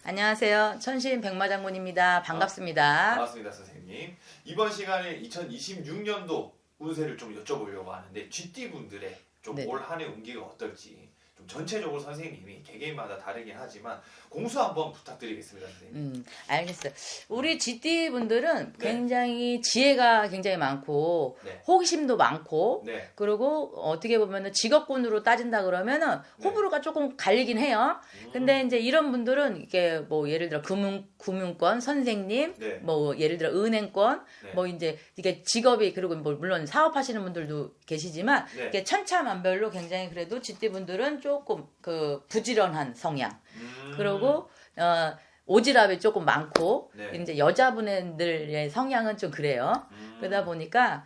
안녕하세요. 천신 백마장군입니다. 반갑습니다. 반갑습니다, 선생님. 이번 시간에 2026년도 운세를 좀 여쭤보려고 하는데 GT 분들의 좀 네. 올 한 해 운기가 어떨지 좀 전체적으로 선생님이 개개인마다 다르긴 하지만 공수 한번 부탁드리겠습니다, 선생님. 알겠어요. 우리 GT 분들은 네. 굉장히 지혜가 굉장히 많고 네. 호기심도 많고 네. 그리고 어떻게 보면은 직업군으로 따진다 그러면은 호불호가 조금 갈리긴 해요. 근데 이제 이런 분들은 이게 뭐 예를 들어 금융권 선생님, 네. 뭐 예를 들어 은행권, 네. 뭐 이제 이게 직업이 그리고 뭐 물론 사업하시는 분들도 계시지만 네. 이게 천차만별로 굉장히 그래도 GT 분들은 조금 그 부지런한 성향. 그리고 오지랖이 조금 많고 네. 이제 여자분들의 성향은 좀 그래요. 그러다 보니까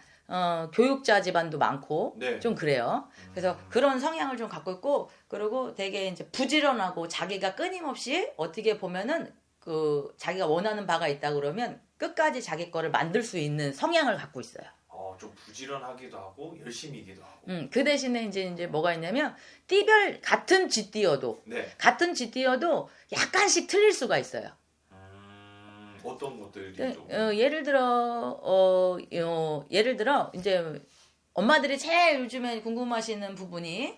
교육자 집안도 많고 네. 좀 그래요. 그래서 그런 성향을 좀 갖고 있고 그리고 되게 이제 부지런하고 자기가 끊임없이 어떻게 보면은 그 자기가 원하는 바가 있다 그러면 끝까지 자기 거를 만들 수 있는 성향을 갖고 있어요. 좀 부지런하기도 하고 열심히기도 하고. 그 대신에 이제 뭐가 있냐면 띠별 같은 쥐띠여도 네. 약간씩 틀릴 수가 있어요. 어떤 것들이 네, 좀. 예를 들어 이제 엄마들이 제일 요즘에 궁금하시는 부분이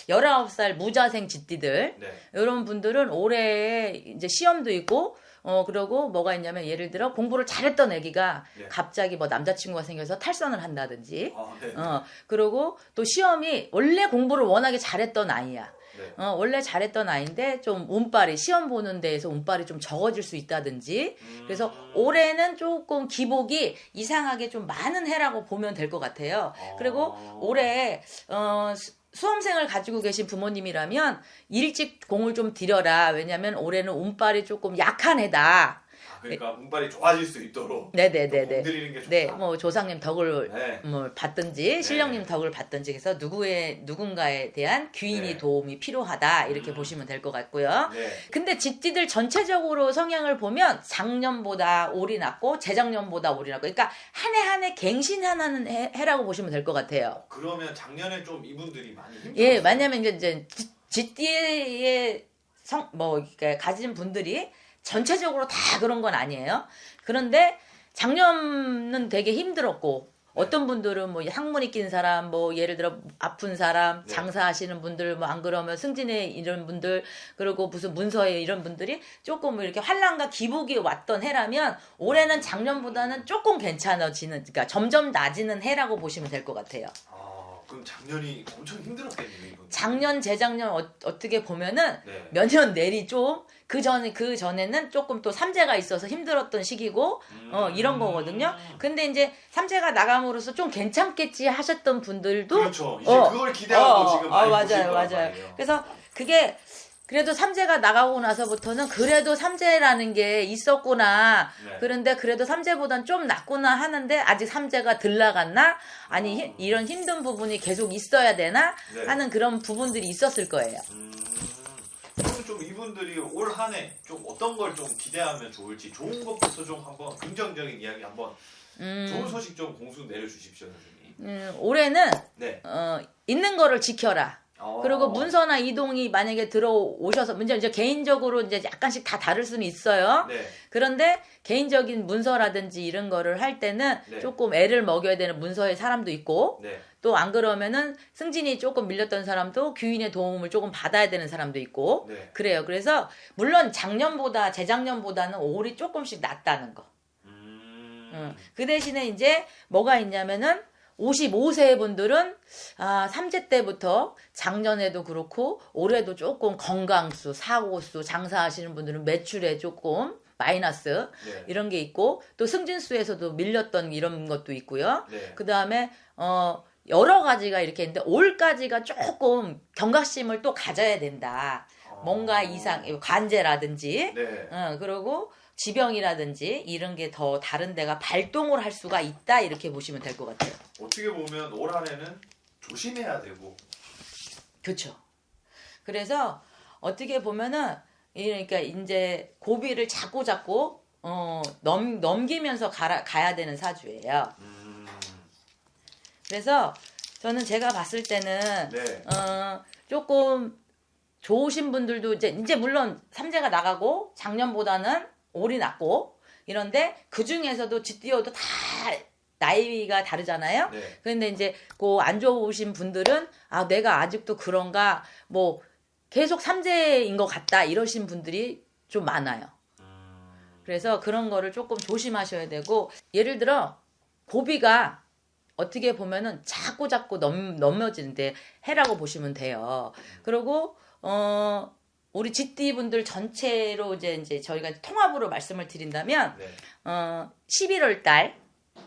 19살 무자생 쥐띠들 네. 이런 분들은 올해 이제 시험도 있고 그러고 뭐가 있냐면 예를 들어 공부를 잘했던 애기가 네. 갑자기 뭐 남자친구가 생겨서 탈선을 한다든지 네. 그리고 또 시험이 원래 공부를 워낙에 잘했던 아이야. 네. 원래 잘했던 아이인데 좀 운빨이 시험 보는 데에서 운빨이 좀 적어질 수 있다든지 그래서 올해는 조금 기복이 이상하게 좀 많은 해라고 보면 될 것 같아요. 그리고 올해 수험생을 가지고 계신 부모님이라면 일찍 공을 좀 들여라. 왜냐하면 올해는 운빨이 조금 약한 해다. 그러니까 운빨이 좋아질 수 있도록 네네네네. 공들이는 게 좋다. 네, 뭐 조상님 덕을 네. 뭐 받든지 신령님 덕을 받든지 해서 누군가에 대한 귀인이 네. 도움이 필요하다 이렇게 보시면 될 것 같고요. 네. 근데 쥐띠들 전체적으로 성향을 보면 작년보다 올이 낫고 재작년보다 올이 낫고 그러니까 한 해 한 해 갱신하는 해라고 보시면 될 것 같아요. 그러면 작년에 좀 이분들이 많이 힘들었어요. 예, 왜냐면 이제 쥐띠의 그러니까 가진 분들이 전체적으로 다 그런 건 아니에요. 그런데 작년은 되게 힘들었고 어떤 분들은 뭐 학문이 낀 사람, 뭐 예를 들어 아픈 사람, 네. 장사하시는 분들, 뭐 안 그러면 승진에 이런 분들, 그리고 무슨 문서에 이런 분들이 조금 뭐 이렇게 환란과 기복이 왔던 해라면 올해는 작년보다는 조금 괜찮아지는, 그러니까 점점 나아지는 해라고 보시면 될 것 같아요. 그럼 작년이 엄청 힘들었겠네요, 이분. 작년, 재작년 어떻게 보면은 네. 몇 년 내리 좀 그 전에는 조금 또 삼재가 있어서 힘들었던 시기고 이런 거거든요. 근데 이제 삼재가 나감으로써 좀 괜찮겠지 하셨던 분들도 그렇죠. 이제 그걸 기대하고 지금 많이 보실 거란 맞아요. 말이에요. 그래서 그게 그래도 삼재가 나가고 나서부터는 그래도 삼재라는 게 있었구나. 네. 그런데 그래도 삼재보단 좀 낫구나 하는데 아직 삼재가 덜 나갔나? 아니 이런 힘든 부분이 계속 있어야 되나? 네. 하는 그런 부분들이 있었을 거예요. 그럼 좀 이분들이 올 한 해 좀 어떤 걸 좀 기대하면 좋을지 좋은 것부터 좀 한번 긍정적인 이야기 한번 좋은 소식 좀 공수 내려주십시오, 선생님. 올해는 네. 있는 거를 지켜라. 그리고 문서나 이동이 만약에 들어오셔서 문제 이제 개인적으로 이제 약간씩 다 다를 수는 있어요. 네. 그런데 개인적인 문서라든지 이런 거를 할 때는 네. 조금 애를 먹여야 되는 문서의 사람도 있고 네. 또 안 그러면은 승진이 조금 밀렸던 사람도 귀인의 도움을 조금 받아야 되는 사람도 있고 네. 그래요. 그래서 물론 작년보다 재작년보다는 올이 조금씩 낫다는 거. 그 대신에 이제 뭐가 있냐면은 55세 분들은 삼재 때부터 작년에도 그렇고 올해도 조금 건강수, 사고수, 장사하시는 분들은 매출에 조금 마이너스 네. 이런 게 있고 또 승진수에서도 밀렸던 이런 것도 있고요. 네. 그 다음에 여러 가지가 이렇게 있는데 올까지가 조금 경각심을 또 가져야 된다. 뭔가 이상 관제라든지 네. 그리고 지병이라든지 이런 게 더 다른 데가 발동을 할 수가 있다 이렇게 보시면 될 것 같아요. 어떻게 보면 올 한 해는 조심해야 되고. 그렇죠. 그래서 어떻게 보면은 그러니까 이제 고비를 자꾸 넘기면서 가야 되는 사주예요. 그래서 저는 제가 봤을 때는 네. 조금 좋으신 분들도 이제 물론 삼재가 나가고 작년보다는 올이 낮고 이런데 그 중에서도 쥐띠어도 다 나이가 다르잖아요. 네. 그런데 이제 그 안 좋으신 분들은 아 내가 아직도 그런가 뭐 계속 삼재인 것 같다 이러신 분들이 좀 많아요. 그래서 그런 거를 조금 조심하셔야 되고 예를 들어 고비가 어떻게 보면은 자꾸 넘어지는데 해라고 보시면 돼요. 그리고 우리 쥐띠 분들 전체로 이제 저희가 통합으로 말씀을 드린다면 네. 11월 달,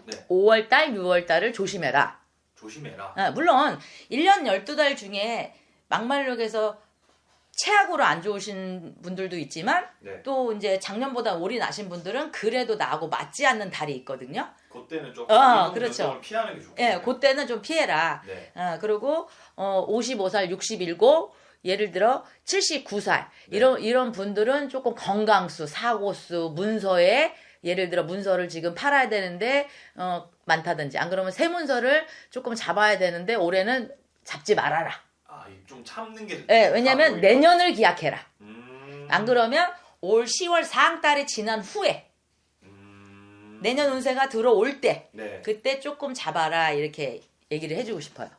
네. 5월 달, 6월 달을 조심해라. 조심해라. 물론 1년 12달 중에 막말력에서 최악으로 안 좋으신 분들도 있지만 네. 또 이제 작년보다 올이 나신 분들은 그래도 나하고 맞지 않는 달이 있거든요. 그때는 조금 그렇죠. 운동을 피하는 게 좋겠네요. 예, 그때는 좀 피해라. 네. 그리고 55살, 67, 예를 들어 79살 네. 이런 분들은 조금 건강수, 사고수, 문서에 예를 들어 문서를 지금 팔아야 되는데 많다든지 안 그러면 새 문서를 조금 잡아야 되는데 올해는 잡지 말아라. 좀 참는 게. 예, 왜냐면 내년을 기약해라. 안 음. 그러면 올 10월 상달이 지난 후에 내년 운세가 들어올 때 네. 그때 조금 잡아라 이렇게 얘기를 해주고 싶어요.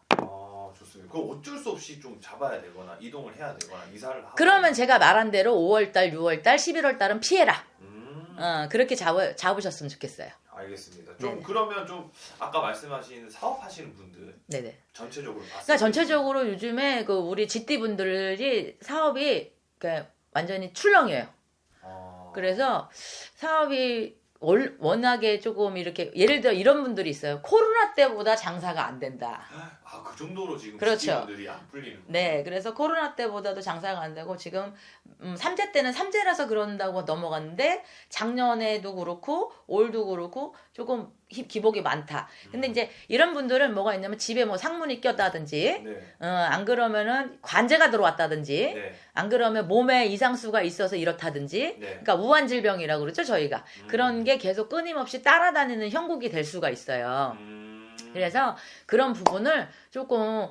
좋습니다. 그럼 어쩔 수 없이 좀 잡아야 되거나 이동을 해야 되거나 이사를 하고. 그러면 제가 말한 대로 5월달, 6월달, 11월달은 피해라. 그렇게 잡으셨으면 좋겠어요. 알겠습니다. 좀 네네. 그러면 좀 아까 말씀하신 사업하시는 분들 네네. 전체적으로 봤을 그러니까 전체적으로 요즘에 그 우리 쥐띠 분들이 사업이 그러니까 완전히 출렁해요. 그래서 사업이 워낙에 조금 이렇게 예를 들어 이런 분들이 있어요. 코로나 때보다 장사가 안 된다. 그 정도로 지금 그렇죠. 분들이 안 풀리는. 네, 그래서 코로나 때보다도 장사가 안 되고 지금 삼재 때는 삼재라서 그런다고 넘어갔는데 작년에도 그렇고 올도 그렇고 조금 기복이 많다. 근데 이제 이런 분들은 뭐가 있냐면 집에 뭐 상문이 꼈다든지 네. 안 그러면은 관제가 들어왔다든지 네. 안 그러면 몸에 이상수가 있어서 이렇다든지 네. 그러니까 우환질병이라고 그러죠 저희가 그런 게 계속 끊임없이 따라다니는 형국이 될 수가 있어요. 그래서 그런 부분을 조금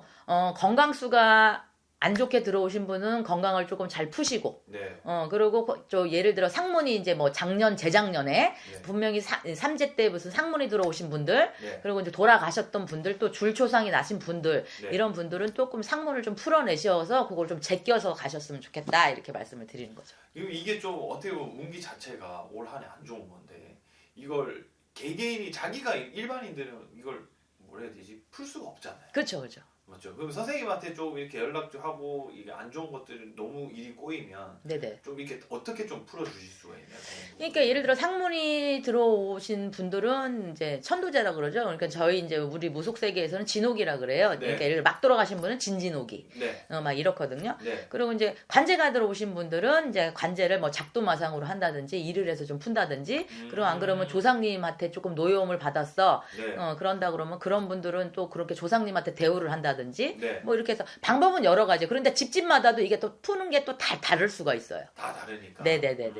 건강수가 안 좋게 들어오신 분은 건강을 조금 잘 푸시고 네. 그리고 예를 들어 상문이 이제 뭐 작년 재작년에 네. 분명히 삼재 때 무슨 상문이 들어오신 분들 네. 그리고 이제 돌아가셨던 분들 또 줄초상이 나신 분들 네. 이런 분들은 조금 상문을 좀 풀어내셔서 그걸 좀 제껴서 가셨으면 좋겠다 이렇게 말씀을 드리는 거죠. 이게 좀 어떻게 보면 운기 자체가 올 한해 안 좋은 건데 이걸 개개인이 자기가 일반인들은 이걸 뭐라 해야 되지 풀 수가 없잖아요. 그렇죠, 그렇죠. 맞죠. 그럼 선생님한테 좀 이렇게 연락도 하고 이게 안 좋은 것들이 너무 일이 꼬이면 네네. 좀 이렇게 어떻게 좀 풀어주실 수가 있나요? 그러니까 예를 들어 상문이 들어오신 분들은 이제 천도제라 그러죠. 그러니까 저희 이제 우리 무속 세계에서는 진옥이라 그래요. 네. 그러니까 예를 들어 막 돌아가신 분은 진진옥이 네. 막 이렇거든요. 네. 그리고 이제 관제가 들어오신 분들은 이제 관제를 뭐 작도마상으로 한다든지 일을 해서 좀 푼다든지 그리고 안 그러면 조상님한테 조금 노여움을 받았어. 네. 그런다 그러면 그런 분들은 또 그렇게 조상님한테 대우를 한다든지 네. 뭐 이렇게 해서 방법은 여러 가지. 그런데 집집마다도 이게 또 푸는 게 또 다 다를 수가 있어요. 다 다르니까. 네네네네.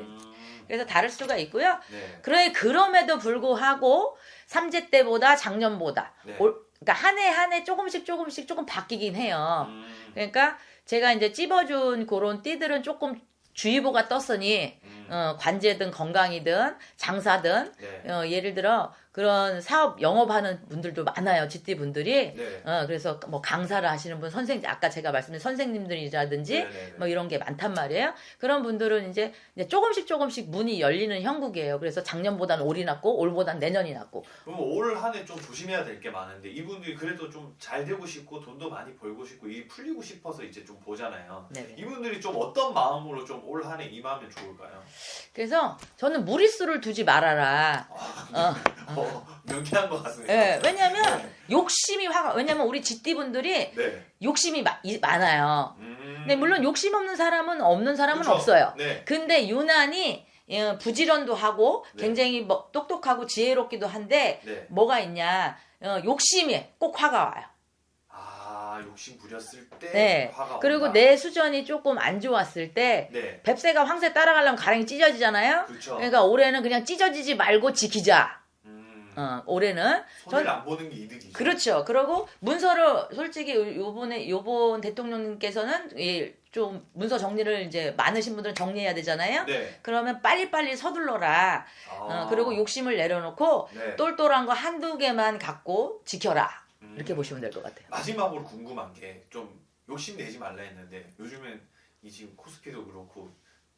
그래서 다를 수가 있고요. 네. 그럼에도 불구하고 삼재 때보다 작년보다 네. 그러니까 한 해 조금씩 조금 바뀌긴 해요. 그러니까 제가 이제 찝어준 그런 띠들은 조금 주의보가 떴으니 관제든 건강이든 장사든 네. 예를 들어 그런 사업 영업하는 분들도 많아요. 쥐띠 분들이. 네. 그래서 뭐 강사를 하시는 분 아까 제가 말씀드린 선생님들이라든지 네네네. 뭐 이런 게 많단 말이에요. 그런 분들은 이제 조금씩 문이 열리는 형국이에요. 그래서 작년보다는 올이 낫고 올보다는 내년이 낫고. 그럼 올 한 해 좀 조심해야 될 게 많은데 이분들이 그래도 좀 잘 되고 싶고 돈도 많이 벌고 싶고 일이 풀리고 싶어서 이제 좀 보잖아요. 네네. 이분들이 좀 어떤 마음으로 좀 올 한 해 임하면 좋을까요? 그래서 저는 무리수를 두지 말아라. 명쾌한 것 같습니다. 예, 왜냐면 욕심이 왜냐면 우리 쥐띠 분들이 네. 욕심이 많아요. 근데 물론 욕심 없는 사람은 그쵸? 없어요. 네. 근데 유난히 부지런도 하고 네. 굉장히 뭐 똑똑하고 지혜롭기도 한데 네. 뭐가 있냐 욕심이 꼭 화가 와요. 욕심 부렸을 때 네. 화가 그리고 온다. 내 수전이 조금 안 좋았을 때 네. 뱁새가 황새 따라가려면 가랑이 찢어지잖아요. 그렇죠. 그러니까 올해는 그냥 찢어지지 말고 지키자. 올해는 손해를 안 보는 게 이득이죠. 그렇죠. 그리고 문서를 솔직히 요번 대통령님께서는 좀 문서 정리를 이제 많으신 분들은 정리해야 되잖아요. 네. 그러면 빨리빨리 서둘러라. 그리고 욕심을 내려놓고 네. 똘똘한 거 한두 개만 갖고 지켜라. 이렇게 보시면 될 것 같아요. 마지막으로 궁금한 게 좀 욕심 내지 말라 했는데 요즘엔 이 지금 코스피도 그렇고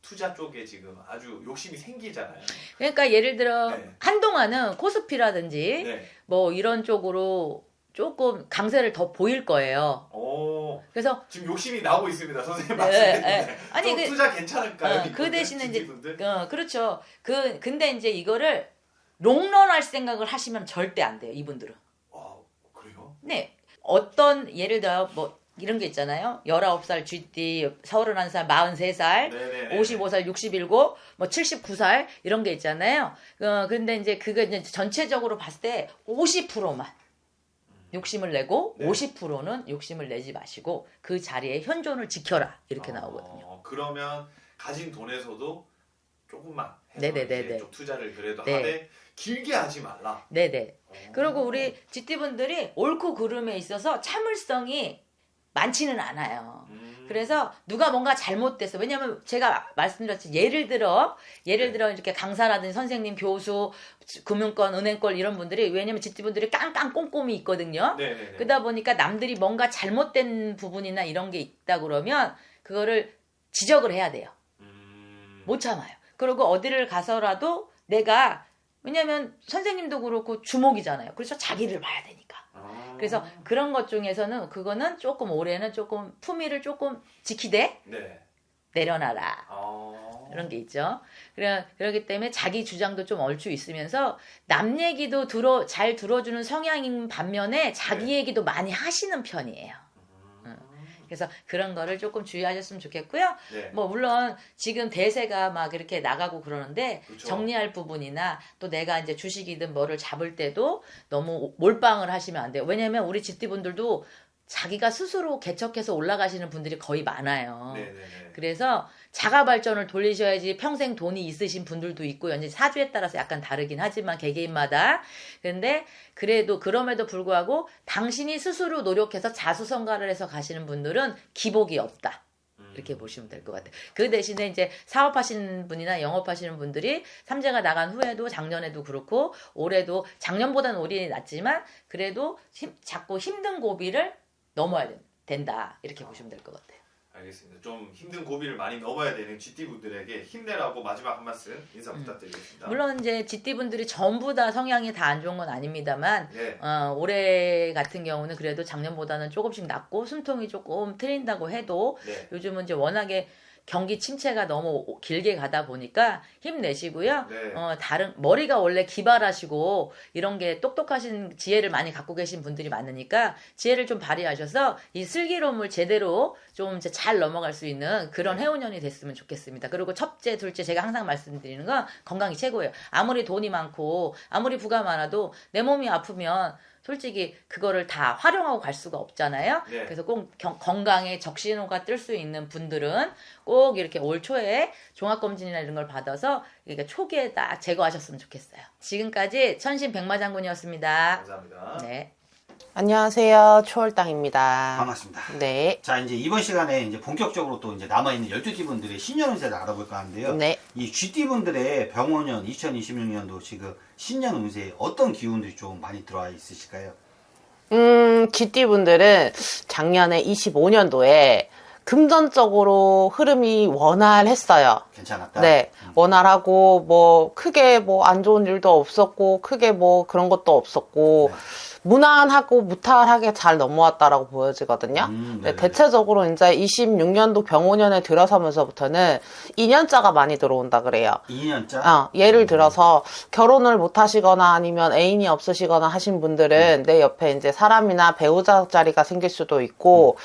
투자 쪽에 지금 아주 욕심이 생기잖아요. 그러니까 예를 들어 네. 한동안은 코스피라든지 네. 뭐 이런 쪽으로 조금 강세를 더 보일 거예요. 오. 그래서 지금 욕심이 나고 있습니다, 선생님 네, 말씀에. 네. 아니, 좀 투자 괜찮을까요? 그 대신에 이제 분들? 그렇죠. 근데 이제 이거를 롱런할 생각을 하시면 절대 안 돼요. 이분들은. 그래요? 네. 어떤 예를 들어 뭐 이런 게 있잖아요. 19살 GT, 31살, 43살, 네네네. 55살, 67, 뭐 79살 이런 게 있잖아요. 근데 이제 그게 이제 전체적으로 봤을 때 50%만 욕심을 내고 네. 50%는 욕심을 내지 마시고 그 자리에 현존을 지켜라 이렇게 나오거든요. 그러면 가진 돈에서도 조금만 해서 네네네네. 이제 좀 투자를 그래도 네. 하되 길게 하지 말라. 네네. 그리고 우리 GT분들이 옳고 그름에 있어서 참을성이 많지는 않아요. 그래서 누가 뭔가 잘못됐어. 왜냐면 제가 말씀드렸지 예를 들어 이렇게 강사라든지 선생님, 교수, 금융권, 은행권 이런 분들이 왜냐면 GT분들이 깡깡 꼼꼼히 있거든요. 네네네. 그러다 보니까 남들이 뭔가 잘못된 부분이나 이런 게 있다 그러면 그거를 지적을 해야 돼요. 못 참아요. 그리고 어디를 가서라도 내가 왜냐면 선생님도 그렇고 주목이잖아요. 그래서 자기를 봐야 되니까. 그래서 그런 것 중에서는 그거는 조금 올해는 조금 품위를 조금 지키되 네. 내려놔라. 그런 게 있죠. 그렇기 때문에 자기 주장도 좀 얼추 있으면서 남 얘기도 잘 들어주는 성향인 반면에 자기 네. 얘기도 많이 하시는 편이에요. 그래서 그런 거를 조금 주의하셨으면 좋겠고요. 네. 뭐 물론 지금 대세가 막 이렇게 나가고 그러는데 그렇죠. 정리할 부분이나 또 내가 이제 주식이든 뭐를 잡을 때도 너무 몰빵을 하시면 안 돼요. 왜냐면 우리 집디분들도 자기가 스스로 개척해서 올라가시는 분들이 거의 많아요. 네네네. 그래서 자가 발전을 돌리셔야지 평생 돈이 있으신 분들도 있고 이제 사주에 따라서 약간 다르긴 하지만 개개인마다 근데 그래도 그럼에도 불구하고 당신이 스스로 노력해서 자수성가를 해서 가시는 분들은 기복이 없다. 이렇게 보시면 될 것 같아요. 그 대신에 이제 사업하시는 분이나 영업하시는 분들이 삼재가 나간 후에도 작년에도 그렇고 올해도 작년보다는 올해 낫지만 그래도 자꾸 힘든 고비를 넘어야 된다. 이렇게 보시면 될 것 같아요. 알겠습니다. 좀 힘든 고비를 많이 넘어야 되는 GT분들에게 힘내라고 마지막 한 말씀 인사 부탁드리겠습니다. 물론 이제 GT분들이 전부 다 성향이 다 안 좋은 건 아닙니다만 네. 올해 같은 경우는 그래도 작년보다는 조금씩 낫고 숨통이 조금 트인다고 해도 네. 요즘은 이제 워낙에 경기 침체가 너무 길게 가다 보니까 힘내시고요. 네. 다른 머리가 원래 기발하시고 이런 게 똑똑하신 지혜를 많이 갖고 계신 분들이 많으니까 지혜를 좀 발휘하셔서 이 슬기로움을 제대로 좀 잘 넘어갈 수 있는 그런 네. 해운년이 됐으면 좋겠습니다. 그리고 첫째, 둘째 제가 항상 말씀드리는 건 건강이 최고예요. 아무리 돈이 많고 아무리 부가 많아도 내 몸이 아프면 솔직히 그거를 다 활용하고 갈 수가 없잖아요. 네. 그래서 꼭 건강에 적신호가 뜰 수 있는 분들은 꼭 이렇게 올 초에 종합검진이나 이런 걸 받아서 이렇게 초기에 딱 제거하셨으면 좋겠어요. 지금까지 천신백마장군이었습니다. 감사합니다. 네. 안녕하세요. 초월당입니다. 반갑습니다. 네. 자, 이제 이번 시간에 이제 본격적으로 또 이제 남아있는 12띠분들의 신년 운세를 알아볼까 하는데요. 네. 이 쥐띠분들의 병원년 2026년도 지금 신년 운세에 어떤 기운들이 좀 많이 들어와 있으실까요? GT분들은 작년에 25년도에 금전적으로 흐름이 원활했어요. 괜찮았다? 네. 원활하고, 뭐, 크게 뭐 안 좋은 일도 없었고, 크게 뭐 그런 것도 없었고, 네. 무난하고 무탈하게 잘 넘어왔다라고 보여지거든요. 네, 네네. 대체적으로 이제 26년도 병오년에 들어서면서부터는 2년자가 많이 들어온다 그래요. 2년짜? 예를 들어서 결혼을 못 하시거나 아니면 애인이 없으시거나 하신 분들은 내 옆에 이제 사람이나 배우자 자리가 생길 수도 있고,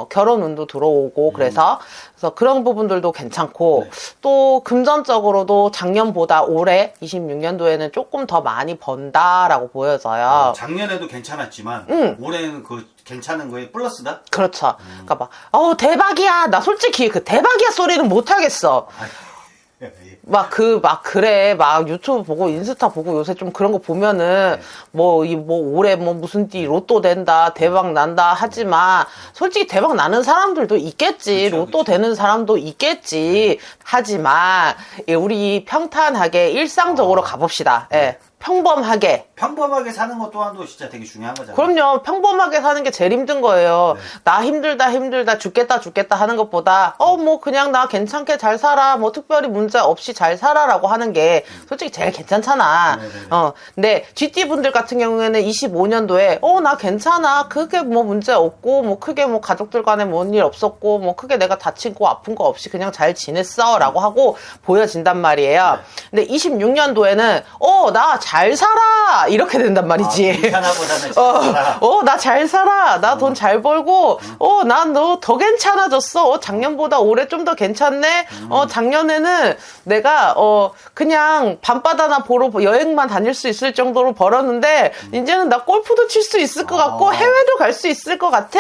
결혼 운도 들어오고, 그래서 그런 부분들도 괜찮고, 네. 또 금전적으로도 작년보다 올해 26년도에는 조금 더 많이 번다라고 보여져요. 작년에도 괜찮았지만 올해는 그 괜찮은 거에 플러스다? 그렇죠. 그러니까 막, 대박이야. 나 솔직히 그 대박이야 소리는 못 하겠어. 막 그래. 막 유튜브 보고 인스타 보고 요새 좀 그런 거 보면은 뭐 올해 뭐 무슨 띠 로또 된다, 대박 난다 하지만 솔직히 대박 나는 사람들도 있겠지. 그쵸, 로또 그쵸. 되는 사람도 있겠지. 하지만 우리 평탄하게 일상적으로 가봅시다. 예. 평범하게. 평범하게 사는 것 또한도 진짜 되게 중요한 거잖아요. 그럼요. 평범하게 사는 게 제일 힘든 거예요. 나 힘들다, 죽겠다 하는 것보다, 뭐, 그냥 나 괜찮게 잘 살아. 뭐, 특별히 문제 없이 잘 살아라고 하는 게 솔직히 제일 괜찮잖아. 네네네. 근데 GT 분들 같은 경우에는 25년도에, 나 괜찮아. 크게 뭐 문제 없고, 뭐, 크게 뭐 가족들 간에 뭔 일 없었고, 뭐, 크게 내가 다치고 아픈 거 없이 그냥 잘 지냈어. 라고 하고 보여진단 말이에요. 근데 26년도에는, 나 잘 살아. 이렇게 된단 말이지. 괜찮아보다는 잘 살아. 나 잘 살아. 나 돈 잘 벌고, 난 너 더 괜찮아졌어. 작년보다 올해 좀 더 괜찮네. 작년에는 내가, 그냥 밤바다나 보러 여행만 다닐 수 있을 정도로 벌었는데, 이제는 나 골프도 칠 수 있을 것 같고, 해외도 갈 수 있을 것 같아.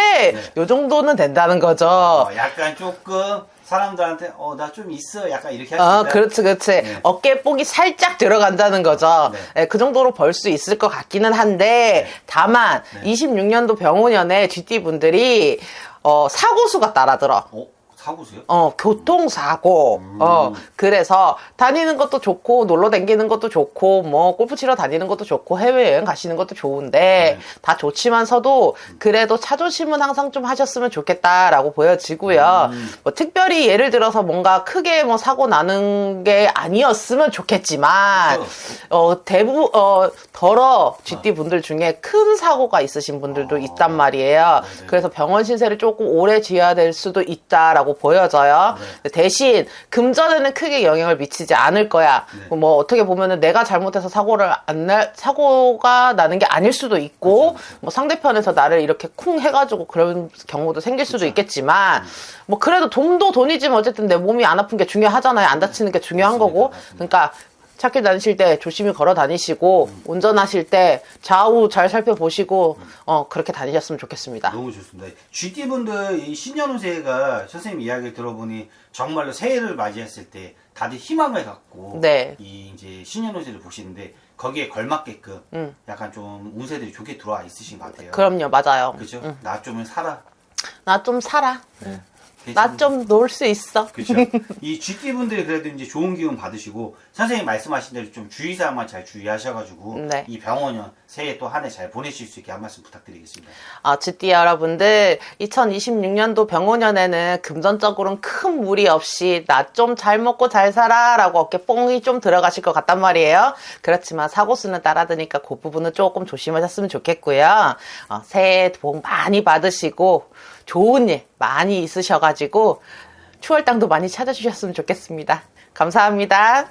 요 정도는 된다는 거죠. 약간 조금 사람들한테 나 좀 있어 약간 이렇게 할 수 있다. 그렇지. 네. 어깨뽕이 살짝 들어간다는 거죠. 네. 그 정도로 벌 수 있을 것 같기는 한데, 다만, 26년도 병오년에 GT 분들이, 사고수가 따라들어. 사고수요? 교통사고. 그래서 다니는 것도 좋고, 놀러 다니는 것도 좋고, 뭐, 골프 치러 다니는 것도 좋고, 해외여행 가시는 것도 좋은데, 다 좋지만서도, 그래도 차 조심은 항상 좀 하셨으면 좋겠다라고 보여지고요. 뭐, 특별히 예를 들어서 뭔가 크게 뭐 사고 나는 게 아니었으면 좋겠지만, 더러 GT 분들 중에 큰 사고가 있으신 분들도 있단 말이에요. 네네. 그래서 병원 신세를 조금 오래 지어야 될 수도 있다라고 보여져요. 대신 금전에는 크게 영향을 미치지 않을 거야. 뭐 어떻게 보면은 내가 잘못해서 사고가 나는 게 아닐 수도 있고, 뭐 상대편에서 나를 이렇게 쿵 해가지고 그런 경우도 생길 수도 있겠지만, 뭐 그래도 돈도 돈이지만 어쨌든 내 몸이 안 아픈 게 중요하잖아요. 안 다치는 게 중요한 거고. 그러니까 찾길 다니실 때 조심히 걸어 다니시고, 운전하실 때 좌우 잘 살펴보시고, 그렇게 다니셨으면 좋겠습니다. 너무 좋습니다. GT분들 이 신년운세가 선생님 이야기를 들어보니 정말로 새해를 맞이했을 때 다들 희망을 갖고 네. 이 이제 신년운세를 보시는데 거기에 걸맞게끔 약간 좀 운세들이 좋게 들어와 있으신 것 같아요. 그럼요, 맞아요. 그죠? 나 좀 살아. 나 좀 살아. 나 좀 놀 수 있어. 그렇죠. 이 GT분들이 그래도 이제 좋은 기운 받으시고 선생님 말씀하신 대로 좀 주의사항만 잘 주의하셔가지고 네. 이 병원년 새해 또 한 해 잘 보내실 수 있게 한 말씀 부탁드리겠습니다. GT 여러분들, 2026년도 병오년에는 금전적으로는 큰 무리 없이 나 좀 잘 먹고 잘 살아 라고 어깨 뽕이 좀 들어가실 것 같단 말이에요. 그렇지만 사고수는 따라드니까 그 부분은 조금 조심하셨으면 좋겠고요. 새해 복 많이 받으시고 좋은 일 많이 있으셔가지고 추월당도 많이 찾아주셨으면 좋겠습니다. 감사합니다.